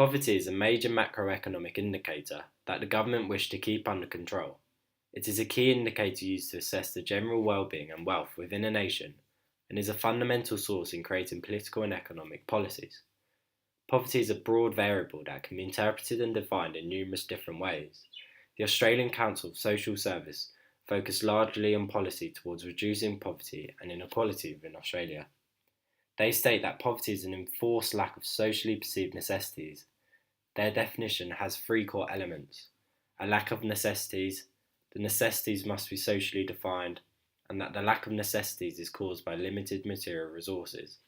Poverty is a major macroeconomic indicator that the government wish to keep under control. It is a key indicator used to assess the general well-being and wealth within a nation and is a fundamental source in creating political and economic policies. Poverty is a broad variable that can be interpreted and defined in numerous different ways. The Australian Council of Social Service focus largely on policy towards reducing poverty and inequality within Australia. They state that poverty is an enforced lack of socially perceived necessities. Their definition has three core elements: a lack of necessities, the necessities must be socially defined, and that the lack of necessities is caused by limited material resources.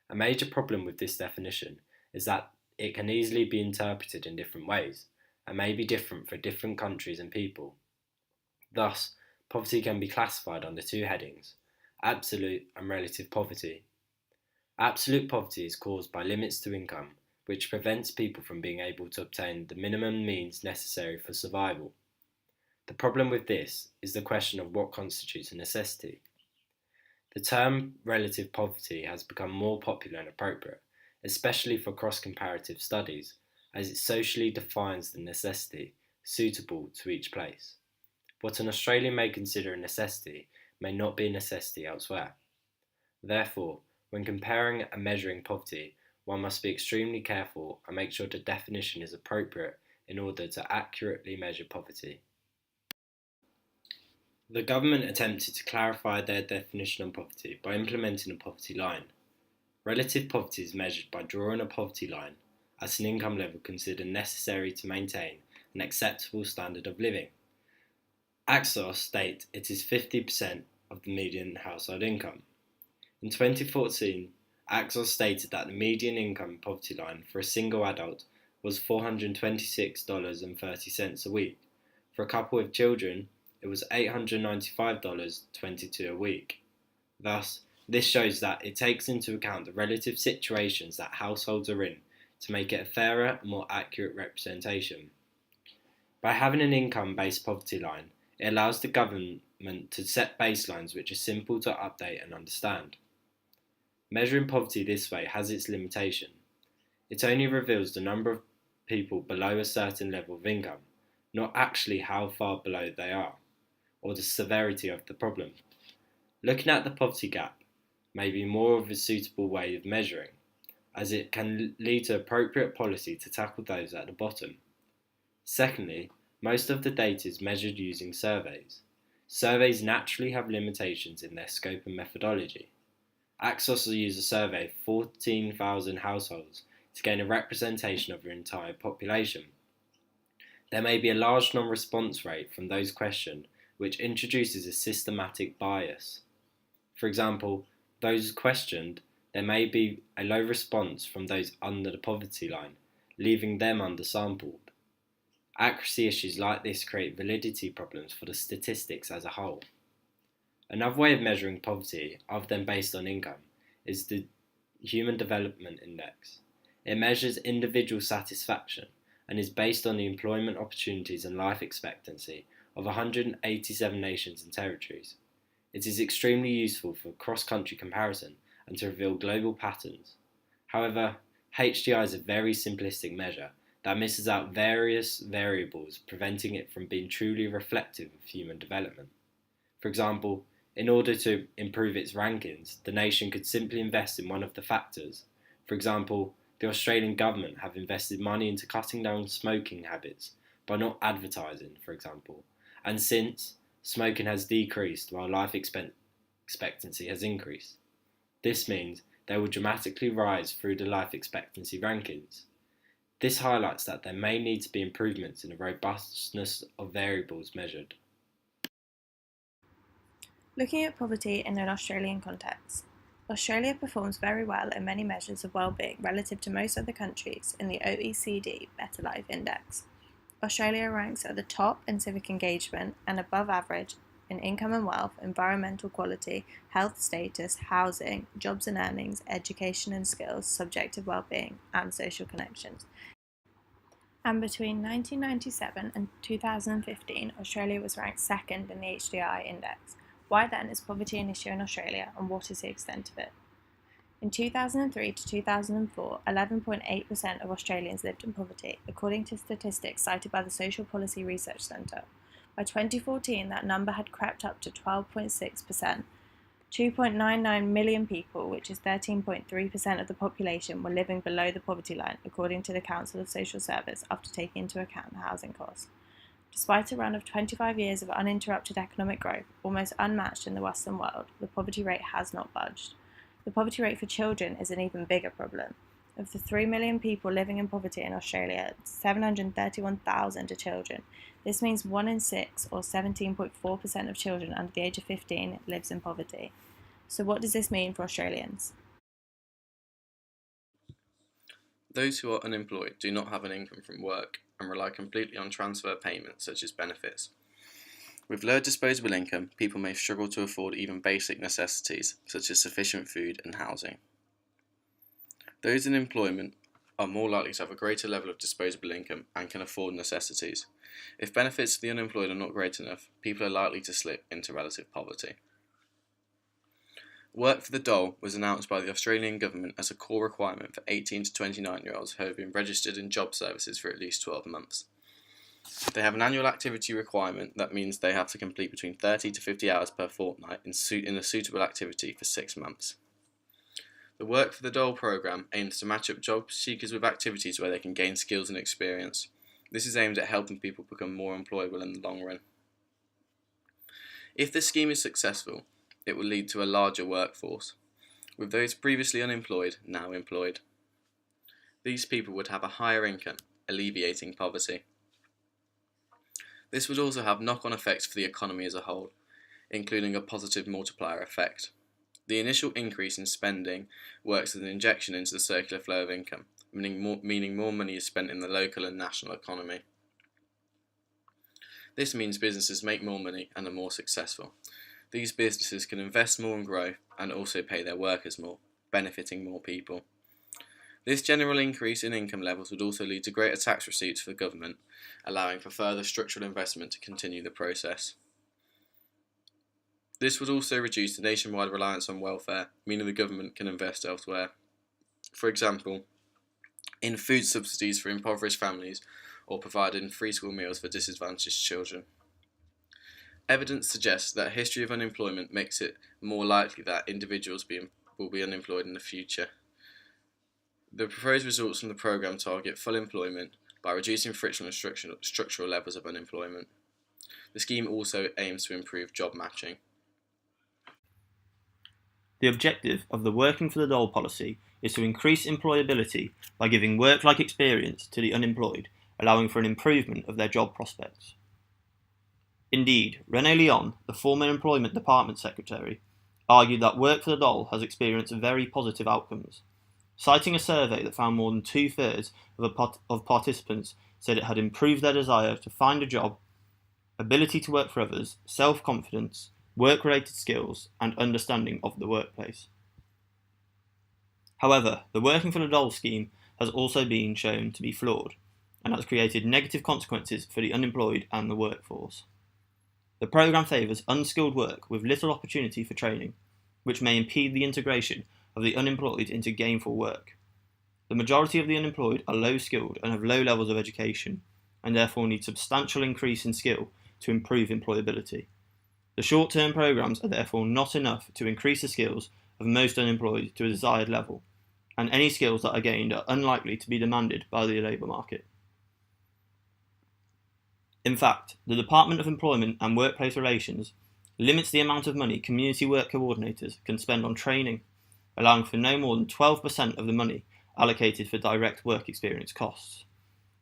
A major problem with this definition is that it can easily be interpreted in different ways and may be different for different countries and people. Thus, poverty can be classified under two headings: absolute and relative poverty. Absolute poverty is caused by limits to income, which prevents people from being able to obtain the minimum means necessary for survival. The problem with this is the question of what constitutes a necessity. The term relative poverty has become more popular and appropriate, especially for cross-comparative studies, as it socially defines the necessity suitable to each place. What an Australian may consider a necessity may not be a necessity elsewhere. Therefore, when comparing and measuring poverty, one must be extremely careful and make sure the definition is appropriate in order to accurately measure poverty. The government attempted to clarify their definition of poverty by implementing a poverty line. Relative poverty is measured by drawing a poverty line at an income level considered necessary to maintain an acceptable standard of living. Axos state it is 50% of the median household income. In 2014, Axos stated that the median income poverty line for a single adult was $426.30 a week. For a couple with children, it was $895.22 a week. Thus, this shows that it takes into account the relative situations that households are in to make it a fairer and more accurate representation. By having an income-based poverty line, it allows the government to set baselines which are simple to update and understand. Measuring poverty this way has its limitation. It only reveals the number of people below a certain level of income, not actually how far below they are, or the severity of the problem. Looking at the poverty gap may be more of a suitable way of measuring, as it can lead to appropriate policy to tackle those at the bottom. Secondly, most of the data is measured using surveys. Surveys naturally have limitations in their scope and methodology. Axos will use a survey of 14,000 households to gain a representation of their entire population. There may be a large non-response rate from those questioned, which introduces a systematic bias. For example, those questioned, there may be a low response from those under the poverty line, leaving them undersampled. Accuracy issues like this create validity problems for the statistics as a whole. Another way of measuring poverty, other than based on income, is the Human Development Index. It measures individual satisfaction and is based on the employment opportunities and life expectancy of 187 nations and territories. It is extremely useful for cross-country comparison and to reveal global patterns. However, HDI is a very simplistic measure that misses out various variables, preventing it from being truly reflective of human development. For example, in order to improve its rankings, the nation could simply invest in one of the factors. For example, the Australian government have invested money into cutting down smoking habits by not advertising, for example, and since smoking has decreased while life expectancy has increased. This means they will dramatically rise through the life expectancy rankings. This highlights that there may need to be improvements in the robustness of variables measured. Looking at poverty in an Australian context, Australia performs very well in many measures of well-being relative to most other countries in the OECD Better Life Index. Australia ranks at the top in civic engagement and above average in income and wealth, environmental quality, health status, housing, jobs and earnings, education and skills, subjective well-being, and social connections. And between 1997 and 2015, Australia was ranked second in the HDI index. Why then is poverty an issue in Australia, and what is the extent of it? In 2003 to 2004, 11.8% of Australians lived in poverty, according to statistics cited by the Social Policy Research Centre. By 2014, that number had crept up to 12.6%. 2.99 million people, which is 13.3% of the population, were living below the poverty line, according to the Council of Social Service, after taking into account the housing costs. Despite a run of 25 years of uninterrupted economic growth, almost unmatched in the Western world, the poverty rate has not budged. The poverty rate for children is an even bigger problem. Of the 3 million people living in poverty in Australia, 731,000 are children. This means 1 in 6, or 17.4% of children under the age of 15, lives in poverty. So what does this mean for Australians? Those who are unemployed do not have an income from work and rely completely on transfer payments such as benefits. With low disposable income, people may struggle to afford even basic necessities such as sufficient food and housing. Those in employment are more likely to have a greater level of disposable income and can afford necessities. If benefits to the unemployed are not great enough, people are likely to slip into relative poverty. Work for the dole was announced by the Australian government as a core requirement for 18 to 29-year-olds who have been registered in job services for at least 12 months. They have an annual activity requirement that means they have to complete between 30 to 50 hours per fortnight in a suitable activity for 6 months. The Work for the Dole programme aims to match up job seekers with activities where they can gain skills and experience. This is aimed at helping people become more employable in the long run. If this scheme is successful, it will lead to a larger workforce, with those previously unemployed now employed. These people would have a higher income, alleviating poverty. This would also have knock-on effects for the economy as a whole, including a positive multiplier effect. The initial increase in spending works as an injection into the circular flow of income, meaning more money is spent in the local and national economy. This means businesses make more money and are more successful. These businesses can invest more and grow, and also pay their workers more, benefiting more people. This general increase in income levels would also lead to greater tax receipts for the government, allowing for further structural investment to continue the process. This would also reduce the nationwide reliance on welfare, meaning the government can invest elsewhere. For example, in food subsidies for impoverished families, or providing free school meals for disadvantaged children. Evidence suggests that a history of unemployment makes it more likely that individuals will be unemployed in the future. The proposed results from the programme target full employment by reducing frictional and structural levels of unemployment. The scheme also aims to improve job matching. The objective of the Working for the Dole policy is to increase employability by giving work-like experience to the unemployed, allowing for an improvement of their job prospects. Indeed, René Leon, the former Employment Department Secretary, argued that Work for the Dole has experienced very positive outcomes, citing a survey that found more than 2/3 of participants said it had improved their desire to find a job, ability to work for others, self-confidence, work-related skills, and understanding of the workplace. However, the Working for the Dole scheme has also been shown to be flawed, and has created negative consequences for the unemployed and the workforce. The programme favours unskilled work with little opportunity for training, which may impede the integration of the unemployed into gainful work. The majority of the unemployed are low-skilled and have low levels of education, and therefore need substantial increase in skill to improve employability. The short-term programmes are therefore not enough to increase the skills of most unemployed to a desired level, and any skills that are gained are unlikely to be demanded by the labour market. In fact, the Department of Employment and Workplace Relations limits the amount of money community work coordinators can spend on training, allowing for no more than 12% of the money allocated for direct work experience costs.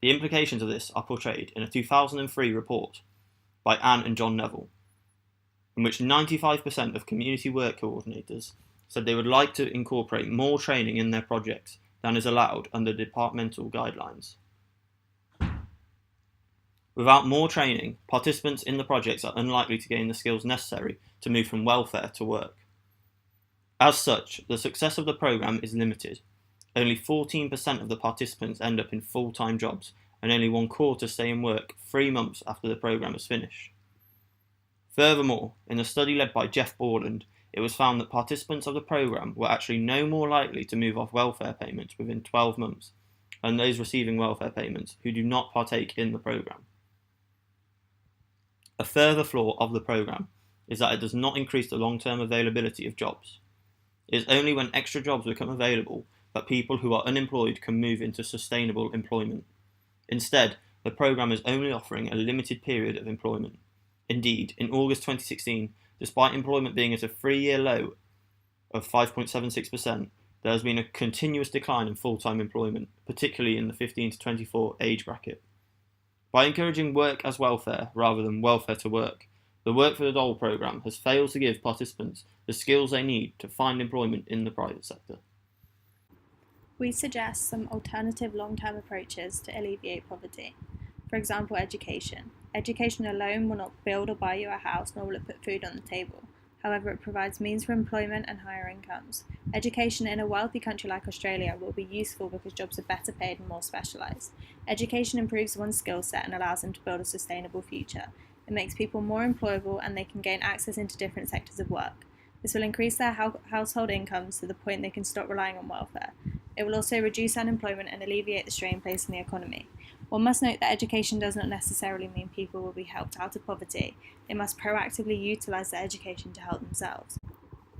The implications of this are portrayed in a 2003 report by Anne and John Neville, in which 95% of community work coordinators said they would like to incorporate more training in their projects than is allowed under departmental guidelines. Without more training, participants in the projects are unlikely to gain the skills necessary to move from welfare to work. As such, the success of the programme is limited. Only 14% of the participants end up in full-time jobs, and only 1/4 stay in work 3 months after the programme is finished. Furthermore, in a study led by Jeff Borland, it was found that participants of the programme were actually no more likely to move off welfare payments within 12 months than those receiving welfare payments who do not partake in the programme. A further flaw of the programme is that it does not increase the long-term availability of jobs. It is only when extra jobs become available that people who are unemployed can move into sustainable employment. Instead, the programme is only offering a limited period of employment. Indeed, in August 2016, despite employment being at a 3-year low of 5.76%, there has been a continuous decline in full-time employment, particularly in the 15 to 24 age bracket. By encouraging work as welfare rather than welfare to work, the Work for the Dole programme has failed to give participants the skills they need to find employment in the private sector. We suggest some alternative long-term approaches to alleviate poverty. For example, education. Education alone will not build or buy you a house, nor will it put food on the table. However, it provides means for employment and higher incomes. Education in a wealthy country like Australia will be useful because jobs are better paid and more specialised. Education improves one's skill set and allows them to build a sustainable future. It makes people more employable and they can gain access into different sectors of work. This will increase their household incomes to the point they can stop relying on welfare. It will also reduce unemployment and alleviate the strain placed on the economy. One must note that education does not necessarily mean people will be helped out of poverty. They must proactively utilise their education to help themselves.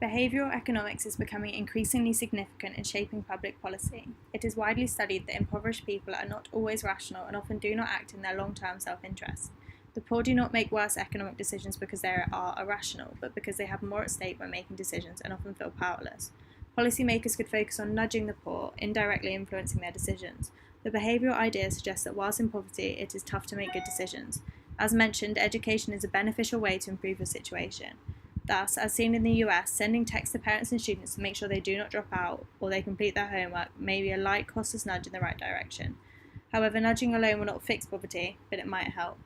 Behavioural economics is becoming increasingly significant in shaping public policy. It is widely studied that impoverished people are not always rational and often do not act in their long-term self-interest. The poor do not make worse economic decisions because they are irrational, but because they have more at stake when making decisions and often feel powerless. Policymakers could focus on nudging the poor, indirectly influencing their decisions. The behavioural idea suggests that whilst in poverty, it is tough to make good decisions. As mentioned, education is a beneficial way to improve your situation. Thus, as seen in the US, sending texts to parents and students to make sure they do not drop out or they complete their homework may be a light, costless nudge in the right direction. However, nudging alone will not fix poverty, but it might help.